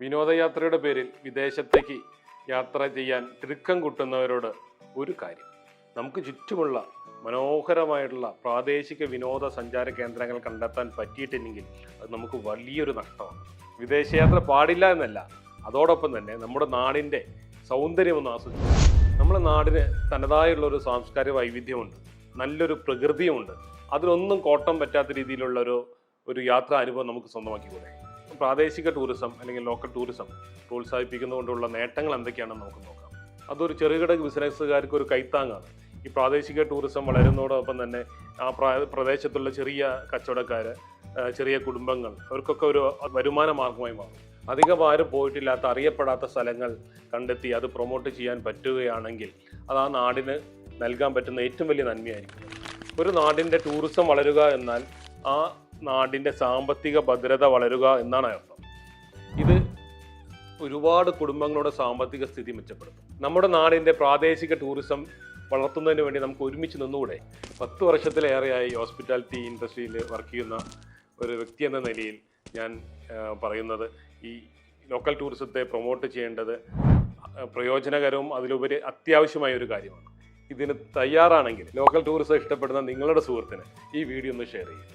വിനോദയാത്രയുടെ പേരിൽ വിദേശത്തേക്ക് യാത്ര ചെയ്യാൻ തിടുക്കം കൂട്ടുന്നവരോട് ഒരു കാര്യം, നമുക്ക് ചുറ്റുമുള്ള മനോഹരമായിട്ടുള്ള പ്രാദേശിക വിനോദ സഞ്ചാര കേന്ദ്രങ്ങൾ കണ്ടെത്താൻ പറ്റിയിട്ടില്ലെങ്കിൽ അത് നമുക്ക് വലിയൊരു നഷ്ടമാണ്. വിദേശയാത്ര പാടില്ല എന്നല്ല, അതോടൊപ്പം തന്നെ നമ്മുടെ നാടിൻ്റെ സൗന്ദര്യമൊന്ന് ആസ്വദിക്കും. നമ്മുടെ നാടിന് തനതായുള്ള ഒരു സാംസ്കാരിക വൈവിധ്യമുണ്ട്, നല്ലൊരു പ്രകൃതിയുമുണ്ട്. അതിലൊന്നും കോട്ടം പറ്റാത്ത രീതിയിലുള്ള ഒരു യാത്രാ അനുഭവം നമുക്ക് സ്വന്തമാക്കിക്കൂടെ? പ്രാദേശിക ടൂറിസം അല്ലെങ്കിൽ ലോക്കൽ ടൂറിസം പ്രോത്സാഹിപ്പിക്കുന്നതുകൊണ്ടുള്ള നേട്ടങ്ങൾ എന്തൊക്കെയാണെന്ന് നമുക്ക് നോക്കാം. അതൊരു ചെറുകിട ബിസിനസ്സുകാർക്ക് ഒരു കൈത്താങ്ങാണ്. ഈ പ്രാദേശിക ടൂറിസം വളരുന്നതോടൊപ്പം തന്നെ ആ പ്രദേശത്തുള്ള ചെറിയ കച്ചവടക്കാർ, ചെറിയ കുടുംബങ്ങൾ, അവർക്കൊക്കെ ഒരു വരുമാന മാർഗമായി മാറും. അധികം ആരും പോയിട്ടില്ലാത്ത അറിയപ്പെടാത്ത സ്ഥലങ്ങൾ കണ്ടെത്തി അത് പ്രൊമോട്ട് ചെയ്യാൻ പറ്റുകയാണെങ്കിൽ അത് ആ നാടിന് നൽകാൻ പറ്റുന്ന ഏറ്റവും വലിയ നന്മയായിരിക്കും. ഒരു നാടിൻ്റെ ടൂറിസം വളരുക എന്നാൽ ആ നാടിൻ്റെ സാമ്പത്തിക ഭദ്രത വളരുക എന്നാണ് അർത്ഥം. ഇത് ഒരുപാട് കുടുംബങ്ങളുടെ സാമ്പത്തിക സ്ഥിതി മെച്ചപ്പെടുത്തും. നമ്മുടെ നാടിൻ്റെ പ്രാദേശിക ടൂറിസം വളർത്തുന്നതിന് വേണ്ടി നമുക്ക് ഒരുമിച്ച് നിന്നുകൂടെ? 10 വർഷത്തിലേറെയായി ഹോസ്പിറ്റാലിറ്റി ഇൻഡസ്ട്രിയിൽ വർക്ക് ചെയ്യുന്ന ഒരു വ്യക്തി എന്ന നിലയിൽ ഞാൻ പറയുന്നത്, ഈ ലോക്കൽ ടൂറിസത്തെ പ്രൊമോട്ട് ചെയ്യേണ്ടത് പ്രയോജനകരവും അതിലുപരി അത്യാവശ്യമായ ഒരു കാര്യമാണ്. ഇതിന് തയ്യാറാണെങ്കിൽ ലോക്കൽ ടൂറിസം ഇഷ്ടപ്പെടുന്ന നിങ്ങളുടെ സുഹൃത്തിന് ഈ വീഡിയോ ഒന്ന് ഷെയർ ചെയ്യും.